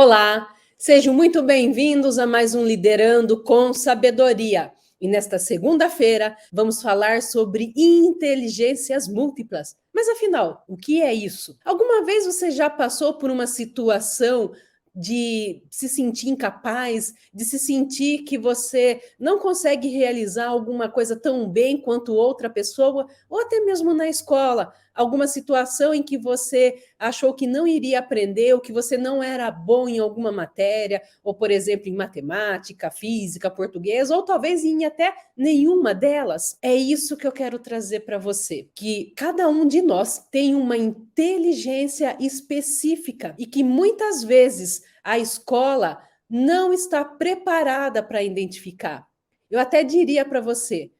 Olá, sejam muito bem-vindos a mais um Liderando com Sabedoria. E nesta segunda-feira vamos falar sobre inteligências múltiplas. Mas afinal, o que é isso? Alguma vez você já passou por uma situação de se sentir incapaz, de se sentir que você não consegue realizar alguma coisa tão bem quanto outra pessoa, ou até mesmo na escola, alguma situação em que você achou que não iria aprender, ou que você não era bom em alguma matéria, ou, por exemplo, em matemática, física, português, ou talvez em até nenhuma delas. É isso que eu quero trazer para você, que cada um de nós tem uma inteligência específica e que muitas vezes a escola não está preparada para identificar. Eu até diria para você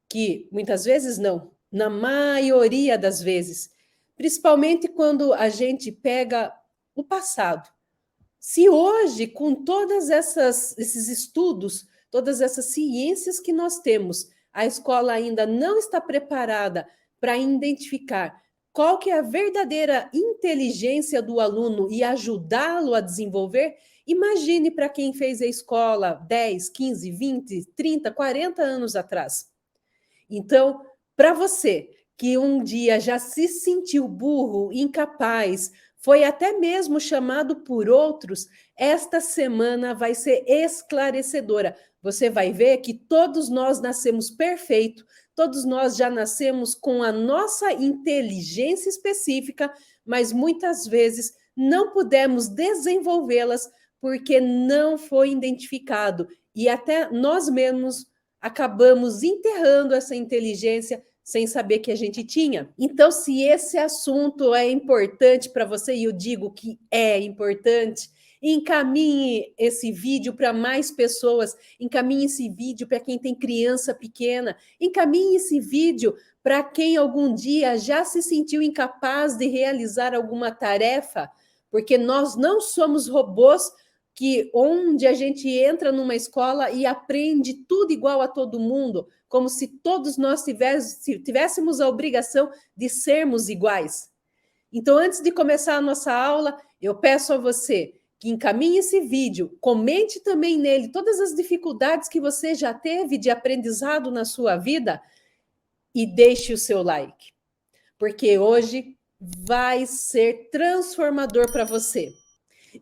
que muitas vezes não, na maioria das vezes, principalmente quando a gente pega o passado. Se hoje, com todas esses estudos, todas essas ciências que nós temos, a escola ainda não está preparada para identificar qual que é a verdadeira inteligência do aluno e ajudá-lo a desenvolver, imagine para quem fez a escola 10, 15, 20, 30, 40 anos atrás. Então, para você que um dia já se sentiu burro, incapaz, foi até mesmo chamado por outros, esta semana vai ser esclarecedora. Você vai ver que todos nós nascemos perfeitos, todos nós já nascemos com a nossa inteligência específica, mas muitas vezes não pudemos desenvolvê-las porque não foi identificado. E até nós mesmos acabamos enterrando essa inteligência sem saber que a gente tinha. Então, se esse assunto é importante para você, e eu digo que é importante, encaminhe esse vídeo para mais pessoas, encaminhe esse vídeo para quem tem criança pequena, encaminhe esse vídeo para quem algum dia já se sentiu incapaz de realizar alguma tarefa, porque nós não somos robôs que onde a gente entra numa escola e aprende tudo igual a todo mundo, como se todos nós tivéssemos a obrigação de sermos iguais. Então, antes de começar a nossa aula, eu peço a você que encaminhe esse vídeo, comente também nele todas as dificuldades que você já teve de aprendizado na sua vida e deixe o seu like, porque hoje vai ser transformador para você.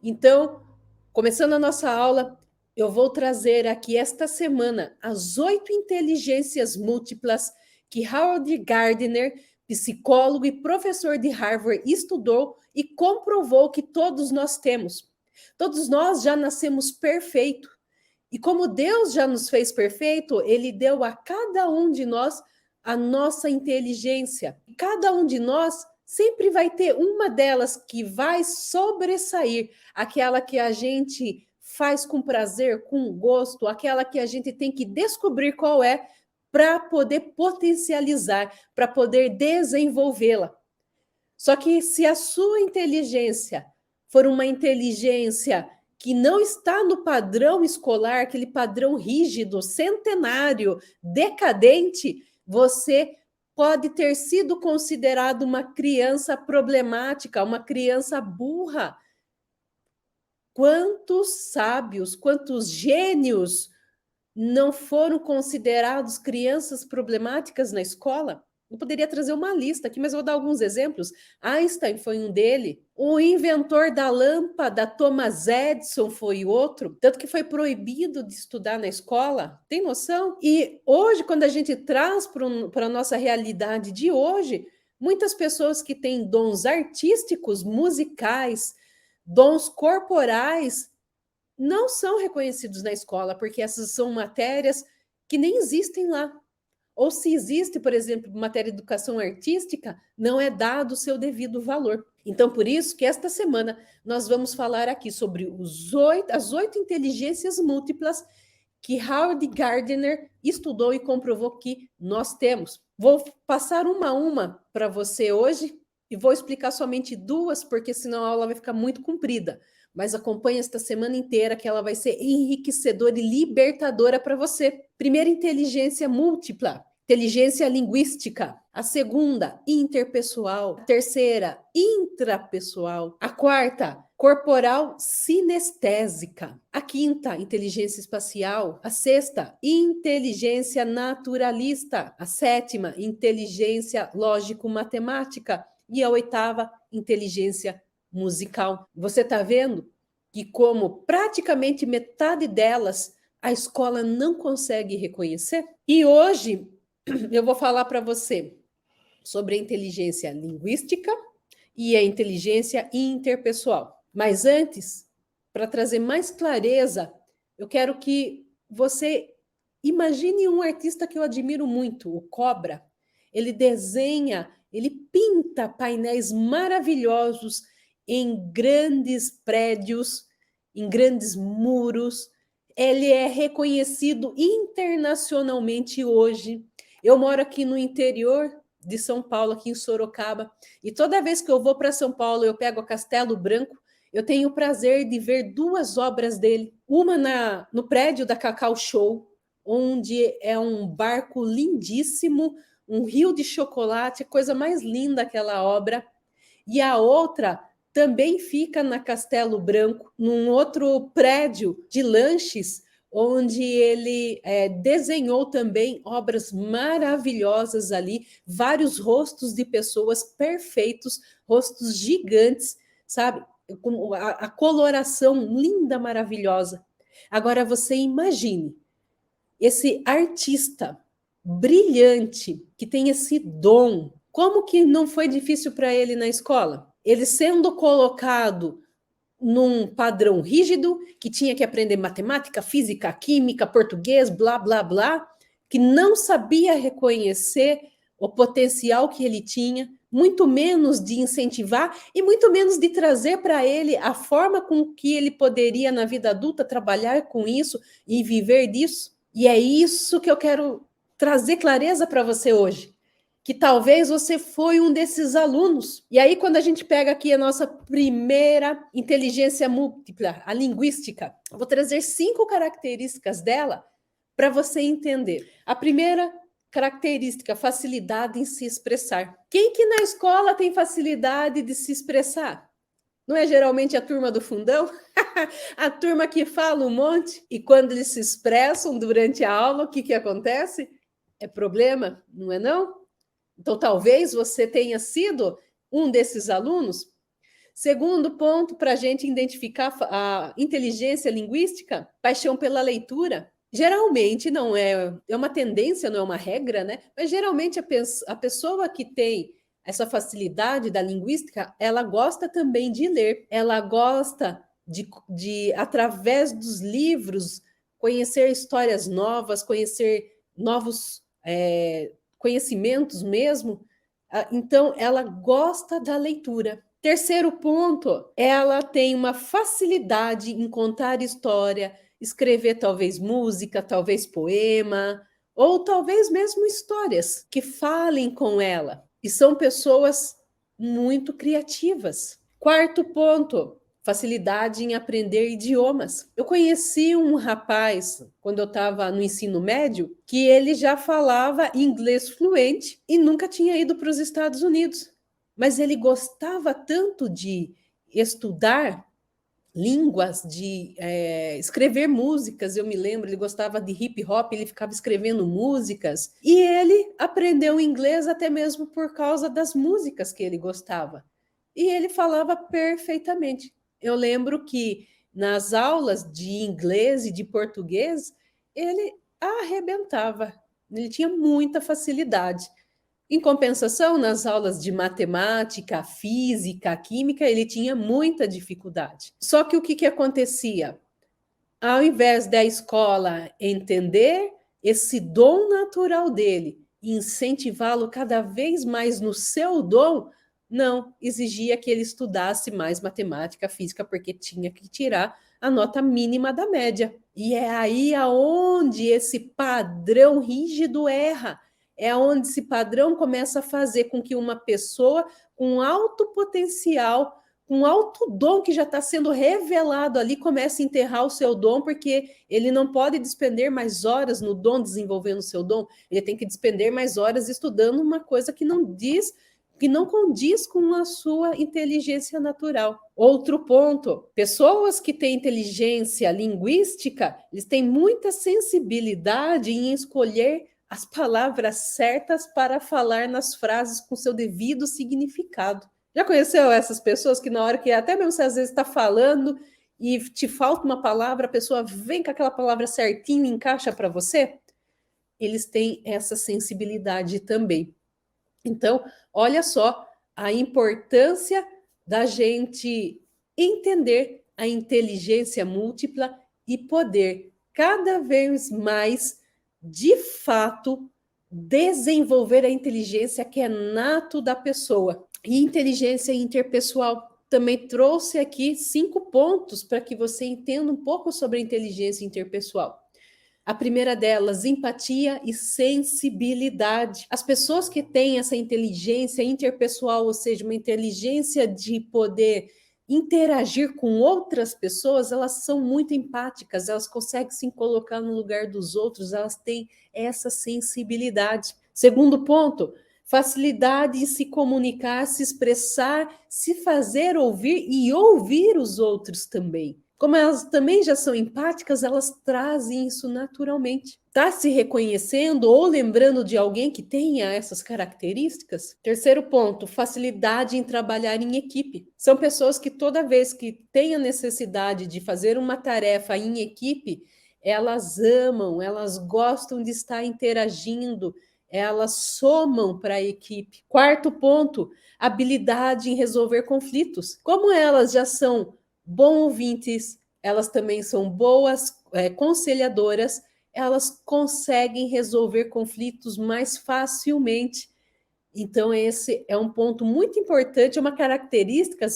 Então, começando a nossa aula, eu vou trazer aqui esta semana as 8 inteligências múltiplas que Howard Gardner, psicólogo e professor de Harvard, estudou e comprovou que todos nós temos. Todos nós já nascemos perfeitos. E como Deus já nos fez perfeito, Ele deu a cada um de nós a nossa inteligência. Cada um de nós sempre vai ter uma delas que vai sobressair, aquela que a gente faz com prazer, com gosto, aquela que a gente tem que descobrir qual é para poder potencializar, para poder desenvolvê-la. Só que se a sua inteligência for uma inteligência que não está no padrão escolar, aquele padrão rígido, centenário, decadente, você pode ter sido considerado uma criança problemática, uma criança burra. Quantos sábios, quantos gênios não foram considerados crianças problemáticas na escola? Eu poderia trazer uma lista aqui, mas eu vou dar alguns exemplos. Einstein foi um dele. O inventor da lâmpada, Thomas Edison, foi outro. Tanto que foi proibido de estudar na escola. Tem noção? E hoje, quando a gente traz para a nossa realidade de hoje, muitas pessoas que têm dons artísticos, musicais, dons corporais, não são reconhecidos na escola, porque essas são matérias que nem existem lá. Ou se existe, por exemplo, matéria de educação artística, não é dado o seu devido valor. Então, por isso que esta semana nós vamos falar aqui sobre as 8 inteligências múltiplas que Howard Gardner estudou e comprovou que nós temos. Vou passar uma a uma para você hoje e vou explicar somente duas, porque senão a aula vai ficar muito comprida. Mas acompanhe esta semana inteira que ela vai ser enriquecedora e libertadora para você. Primeira, inteligência múltipla. Inteligência linguística. A segunda, interpessoal. A terceira, intrapessoal. A quarta, corporal sinestésica. A quinta, inteligência espacial. A sexta, inteligência naturalista. A sétima, inteligência lógico-matemática. E a oitava, inteligência musical. Você está vendo que, como praticamente metade delas, a escola não consegue reconhecer? E hoje eu vou falar para você sobre a inteligência linguística e a inteligência interpessoal. Mas antes, para trazer mais clareza, eu quero que você imagine um artista que eu admiro muito, o Cobra. Ele desenha, ele pinta painéis maravilhosos em grandes prédios, em grandes muros. Ele é reconhecido internacionalmente hoje. Eu moro aqui no interior de São Paulo, aqui em Sorocaba, e toda vez que eu vou para São Paulo, eu pego a Castelo Branco, eu tenho o prazer de ver duas obras dele. Uma no prédio da Cacau Show, onde é um barco lindíssimo, um rio de chocolate, coisa mais linda aquela obra. E a outra também fica na Castelo Branco, num outro prédio de lanches, onde ele desenhou também obras maravilhosas ali, vários rostos de pessoas perfeitos, rostos gigantes, sabe? Com a coloração linda, maravilhosa. Agora você imagine esse artista brilhante que tem esse dom. Como que não foi difícil para ele na escola? Ele sendo colocado num padrão rígido, que tinha que aprender matemática, física, química, português, blá, blá, blá, que não sabia reconhecer o potencial que ele tinha, muito menos de incentivar e muito menos de trazer para ele a forma com que ele poderia, na vida adulta, trabalhar com isso e viver disso. E é isso que eu quero trazer clareza para você hoje. Que talvez você foi um desses alunos. E aí, quando a gente pega aqui a nossa primeira inteligência múltipla, a linguística, eu vou trazer 5 características dela para você entender. A primeira característica, facilidade em se expressar. Quem que na escola tem facilidade de se expressar? Não é geralmente a turma do fundão? A turma que fala um monte e quando eles se expressam durante a aula, o que que acontece? É problema, não é não? Então, talvez você tenha sido um desses alunos. Segundo ponto, para a gente identificar a inteligência linguística, paixão pela leitura. Geralmente não é uma tendência, não é uma regra, né? Mas geralmente a pessoa que tem essa facilidade da linguística, ela gosta também de ler, ela gosta através dos livros, conhecer histórias novas, conhecer novos conhecimentos mesmo. Então, ela gosta da leitura. Terceiro ponto, ela tem uma facilidade em contar história, escrever talvez música, talvez poema, ou talvez mesmo histórias que falem com ela. E são pessoas muito criativas. Quarto ponto, facilidade em aprender idiomas. Eu conheci um rapaz, quando eu estava no ensino médio, que ele já falava inglês fluente e nunca tinha ido para os Estados Unidos. Mas ele gostava tanto de estudar línguas, de escrever músicas. Eu me lembro, ele gostava de hip hop, ele ficava escrevendo músicas. E ele aprendeu inglês até mesmo por causa das músicas que ele gostava. E ele falava perfeitamente. Eu lembro que nas aulas de inglês e de português, ele arrebentava. Ele tinha muita facilidade. Em compensação, nas aulas de matemática, física, química, ele tinha muita dificuldade. Só que o que acontecia? Ao invés da escola entender esse dom natural dele e incentivá-lo cada vez mais no seu dom, não, exigia que ele estudasse mais matemática, física, porque tinha que tirar a nota mínima da média. E é aí aonde esse padrão rígido erra. É onde esse padrão começa a fazer com que uma pessoa com alto potencial, com alto dom que já está sendo revelado ali, comece a enterrar o seu dom, porque ele não pode despender mais horas no dom, desenvolvendo o seu dom, ele tem que despender mais horas estudando uma coisa que não diz que não condiz com a sua inteligência natural. Outro ponto, pessoas que têm inteligência linguística, eles têm muita sensibilidade em escolher as palavras certas para falar nas frases com seu devido significado. Já conheceu essas pessoas que na hora que até mesmo se às vezes está falando e te falta uma palavra, a pessoa vem com aquela palavra certinho e encaixa para você? Eles têm essa sensibilidade também. Então, olha só a importância da gente entender a inteligência múltipla e poder cada vez mais, de fato, desenvolver a inteligência que é nato da pessoa. E inteligência interpessoal. Também trouxe aqui 5 pontos para que você entenda um pouco sobre a inteligência interpessoal. A primeira delas, empatia e sensibilidade. As pessoas que têm essa inteligência interpessoal, ou seja, uma inteligência de poder interagir com outras pessoas, elas são muito empáticas, elas conseguem se colocar no lugar dos outros, elas têm essa sensibilidade. Segundo ponto, facilidade em se comunicar, se expressar, se fazer ouvir e ouvir os outros também. Como elas também já são empáticas, elas trazem isso naturalmente. Está se reconhecendo ou lembrando de alguém que tenha essas características? Terceiro ponto, facilidade em trabalhar em equipe. São pessoas que toda vez que têm a necessidade de fazer uma tarefa em equipe, elas amam, elas gostam de estar interagindo, elas somam para a equipe. Quarto ponto, habilidade em resolver conflitos. Como elas já são bons ouvintes, elas também são boas conselhadoras, elas conseguem resolver conflitos mais facilmente. Então, esse é um ponto muito importante, uma característica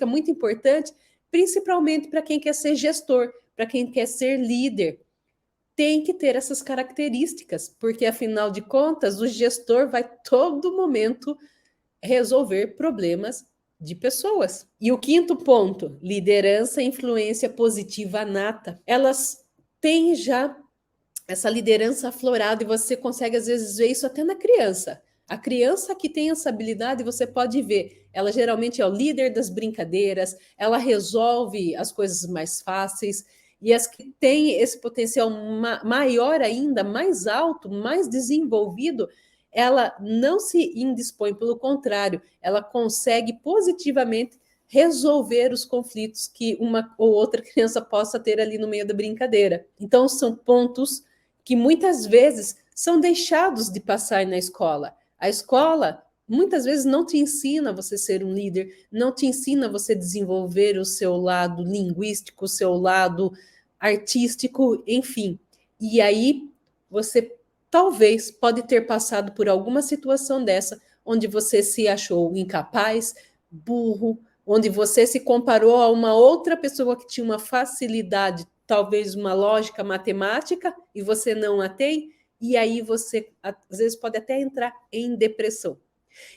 muito importante, principalmente para quem quer ser gestor, para quem quer ser líder. Tem que ter essas características, porque afinal de contas, o gestor vai todo momento resolver problemas de pessoas. E o quinto ponto, liderança e influência positiva nata. Elas têm já essa liderança aflorada e você consegue às vezes ver isso até na criança. A criança que tem essa habilidade, você pode ver, ela geralmente é o líder das brincadeiras, ela resolve as coisas mais fáceis, e as que têm esse potencial maior ainda, mais alto, mais desenvolvido, ela não se indispõe, pelo contrário, ela consegue positivamente resolver os conflitos que uma ou outra criança possa ter ali no meio da brincadeira. Então, são pontos que muitas vezes são deixados de passar na escola. A escola muitas vezes não te ensina você ser um líder, não te ensina você desenvolver o seu lado linguístico, o seu lado artístico, enfim. E aí você talvez pode ter passado por alguma situação dessa, onde você se achou incapaz, burro, onde você se comparou a uma outra pessoa que tinha uma facilidade, talvez uma lógica matemática, e você não a tem, e aí você às vezes pode até entrar em depressão.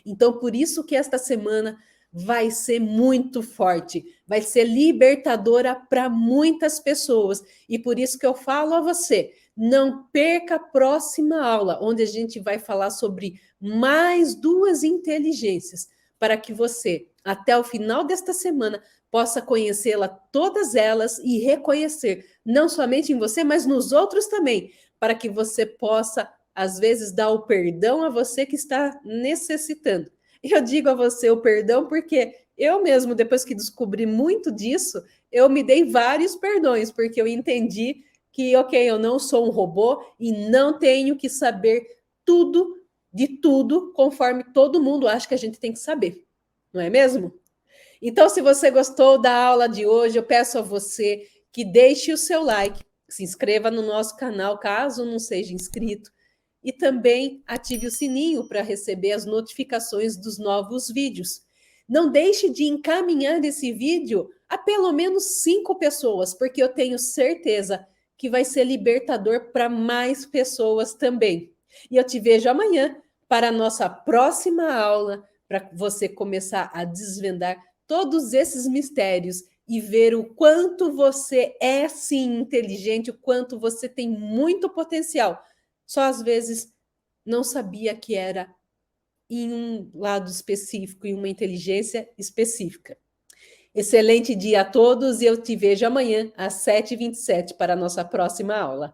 Então, por isso que esta semana vai ser muito forte, vai ser libertadora para muitas pessoas. E por isso que eu falo a você, não perca a próxima aula, onde a gente vai falar sobre mais 2 inteligências, para que você, até o final desta semana, possa conhecê-la todas elas e reconhecer, não somente em você, mas nos outros também, para que você possa às vezes dá o perdão a você que está necessitando. Eu digo a você o perdão porque eu mesmo, depois que descobri muito disso, eu me dei vários perdões, porque eu entendi que, ok, eu não sou um robô e não tenho que saber tudo de tudo, conforme todo mundo acha que a gente tem que saber, não é mesmo? Então, se você gostou da aula de hoje, eu peço a você que deixe o seu like, se inscreva no nosso canal, caso não seja inscrito, e também ative o sininho para receber as notificações dos novos vídeos. Não deixe de encaminhar esse vídeo a pelo menos 5 pessoas, porque eu tenho certeza que vai ser libertador para mais pessoas também. E eu te vejo amanhã para a nossa próxima aula, para você começar a desvendar todos esses mistérios e ver o quanto você é sim inteligente, o quanto você tem muito potencial. Só às vezes não sabia que era em um lado específico, em uma inteligência específica. Excelente dia a todos e eu te vejo amanhã às 7h27 para a nossa próxima aula.